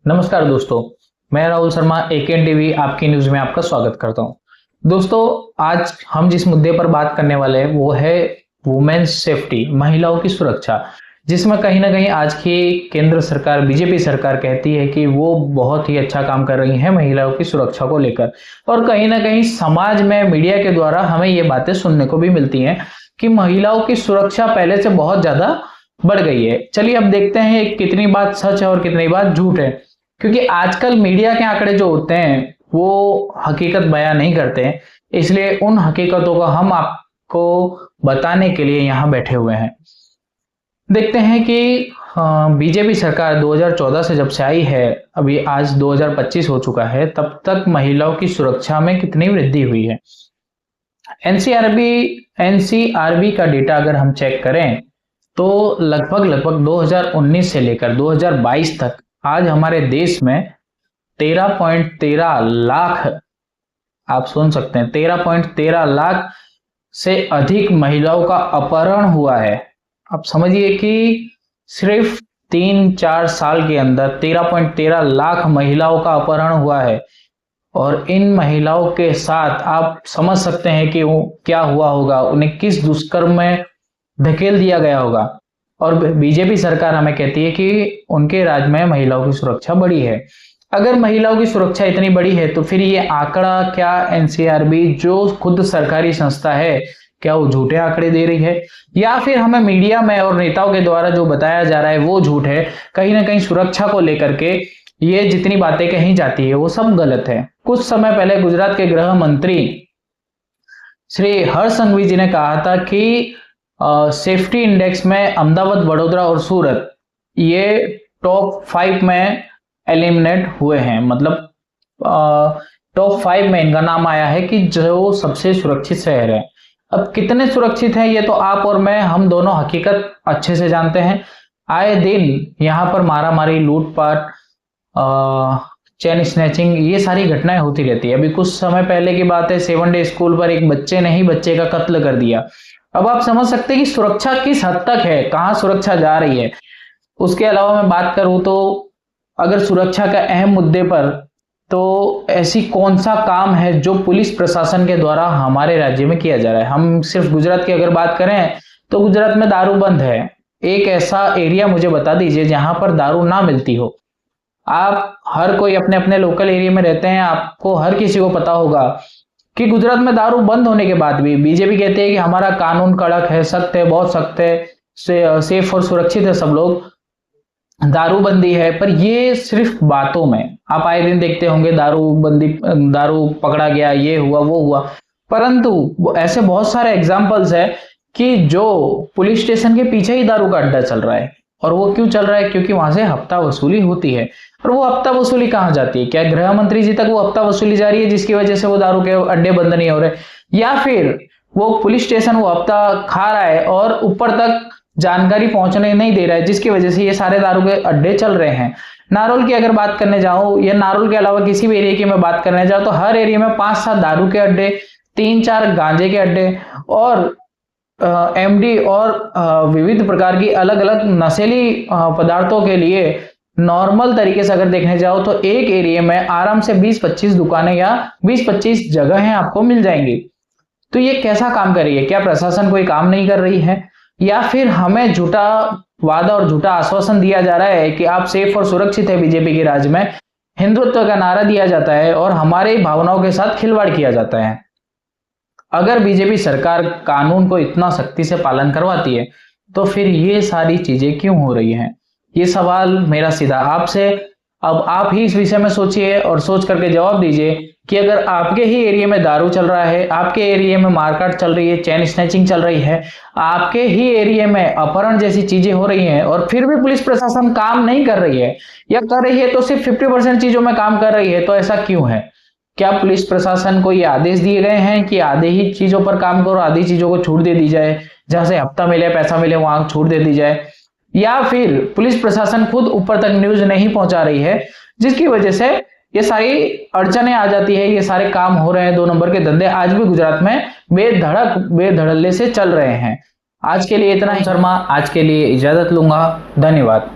नमस्कार दोस्तों, मैं राहुल शर्मा एकेएन टीवी आपकी न्यूज में आपका स्वागत करता हूं। दोस्तों, आज हम जिस मुद्दे पर बात करने वाले हैं वो है वुमेन्स सेफ्टी, महिलाओं की सुरक्षा, जिसमें कहीं ना कहीं आज की केंद्र सरकार बीजेपी सरकार कहती है कि वो बहुत ही अच्छा काम कर रही है महिलाओं की सुरक्षा को लेकर। और कहीं ना कहीं समाज में मीडिया के द्वारा हमें ये बातें सुनने को भी मिलती हैं कि महिलाओं की सुरक्षा पहले से बहुत ज्यादा बढ़ गई है। चलिए अब देखते हैं कितनी बात सच है और कितनी बात झूठ है, क्योंकि आजकल मीडिया के आंकड़े जो होते हैं वो हकीकत बयां नहीं करते हैं, इसलिए उन हकीकतों को हम आपको बताने के लिए यहाँ बैठे हुए हैं। देखते हैं कि बीजेपी सरकार 2014 से जब से आई है, अभी आज 2025 हो चुका है, तब तक महिलाओं की सुरक्षा में कितनी वृद्धि हुई है। एनसीआरबी का डेटा अगर हम चेक करें तो लगभग 2019 से लेकर 2022 तक आज हमारे देश में 13.13 लाख, आप सुन सकते हैं, 13.13 लाख से अधिक महिलाओं का अपहरण हुआ है। आप समझिए कि सिर्फ 3-4 साल के अंदर 13.13 लाख महिलाओं का अपहरण हुआ है। और इन महिलाओं के साथ आप समझ सकते हैं कि वो क्या हुआ होगा, उन्हें किस दुष्कर्म में धकेल दिया गया होगा। और बीजेपी सरकार हमें कहती है कि उनके राज्य में महिलाओं की सुरक्षा बढ़ी है। अगर महिलाओं की सुरक्षा इतनी बड़ी है तो फिर ये आंकड़ा क्या एनसीआरबी जो खुद सरकारी संस्था है, क्या वो झूठे आंकड़े दे रही है, या फिर हमें मीडिया में और नेताओं के द्वारा जो बताया जा रहा है वो झूठ है। कहीं ना कहीं सुरक्षा को लेकर के ये जितनी बातें कही जाती है वो सब गलत है। कुछ समय पहले गुजरात के गृह मंत्री श्री हर्ष संघवी जी ने कहा था कि सेफ्टी इंडेक्स में अहमदाबाद, वडोदरा और सूरत ये टॉप 5 में एलिमिनेट हुए हैं, मतलब टॉप 5 में इनका नाम आया है कि जो सबसे सुरक्षित शहर है। अब कितने सुरक्षित है ये तो आप और मैं, हम दोनों हकीकत अच्छे से जानते हैं। आए दिन यहाँ पर मारामारी, लूटपाट, चेन स्नैचिंग, ये सारी घटनाएं होती रहती है। अभी कुछ समय पहले की बात है, 7 डे स्कूल पर एक बच्चे ने ही बच्चे का कत्ल कर दिया। अब आप समझ सकते हैं कि सुरक्षा किस हद तक है, कहां सुरक्षा जा रही है। उसके अलावा मैं बात करूं तो अगर सुरक्षा का अहम मुद्दे पर, तो ऐसी कौन सा काम है जो पुलिस प्रशासन के द्वारा हमारे राज्य में किया जा रहा है। हम सिर्फ गुजरात की अगर बात करें तो गुजरात में दारू बंद है। एक ऐसा एरिया मुझे बता दीजिए जहां पर दारू ना मिलती हो। आप हर कोई अपने अपने लोकल एरिया में रहते हैं, आपको हर किसी को पता होगा कि गुजरात में दारू बंद होने के बाद भी बीजेपी कहती है कि हमारा कानून कड़क है, सख्त है, बहुत सख्त है, सेफ और सुरक्षित है सब लोग, दारूबंदी है। पर ये सिर्फ बातों में, आप आए दिन देखते होंगे दारूबंदी, दारू पकड़ा गया, ये हुआ वो हुआ, परंतु ऐसे बहुत सारे एग्जाम्पल्स है कि जो पुलिस स्टेशन के पीछे ही दारू का अड्डा चल रहा है। और वो क्यों चल रहा है? क्योंकि वहां से हफ्ता वसूली होती है। और वो हफ्ता वसूली कहाँ जाती है? क्या गृह मंत्री जी तक वो हफ्ता वसूली जा रही है जिसकी वजह से वो दारू के अड्डे बंद नहीं हो रहे, या फिर वो पुलिस स्टेशन वो हफ्ता खा रहा है और ऊपर तक जानकारी पहुंचने नहीं दे रहा है जिसकी वजह से ये सारे दारू के अड्डे चल रहे हैं। नारोल की अगर बात करने जाऊं या नारोल के अलावा किसी भी एरिया की मैं बात करने जाऊं तो हर एरिया में 5-7 दारू के अड्डे, 3-4 गांजे के अड्डे और एमडी और विविध प्रकार की अलग अलग नशीली पदार्थों के लिए नॉर्मल तरीके से अगर देखने जाओ तो एक एरिया में आराम से 20-25 दुकानें या 20-25 जगहें आपको मिल जाएंगी। तो ये कैसा काम कर रही है? क्या प्रशासन कोई काम नहीं कर रही है, या फिर हमें झूठा वादा और झूठा आश्वासन दिया जा रहा है कि आप सेफ और सुरक्षित है बीजेपी के राज्य में, हिंदुत्व का नारा दिया जाता है और हमारे भावनाओं के साथ खिलवाड़ किया जाता है। अगर बीजेपी सरकार कानून को इतना सख्ती से पालन करवाती है तो फिर ये सारी चीजें क्यों हो रही हैं? ये सवाल मेरा सीधा आपसे। अब आप ही इस विषय में सोचिए और सोच करके जवाब दीजिए कि अगर आपके ही एरिया में दारू चल रहा है, आपके एरिया में मारकाट चल रही है, चेन स्नैचिंग चल रही है, आपके ही एरिया में अपहरण जैसी चीजें हो रही हैं और फिर भी पुलिस प्रशासन काम नहीं कर रही है, या कर रही है तो सिर्फ 50% चीजों में काम कर रही है, तो ऐसा क्यों है? क्या पुलिस प्रशासन को ये आदेश दिए गए हैं कि आधे ही चीजों पर काम करो, आधी चीजों को छूट दे दी जाए, जहां से हफ्ता मिले, पैसा मिले वहां छूट दे दी जाए? या फिर पुलिस प्रशासन खुद ऊपर तक न्यूज नहीं पहुंचा रही है जिसकी वजह से ये सारी अड़चने आ जाती है, ये सारे काम हो रहे हैं, 2 नंबर के धंधे आज भी गुजरात में बेधड़ल्ले से चल रहे हैं। आज के लिए इतना ही शर्मा, आज के लिए इजाजत लूंगा। धन्यवाद।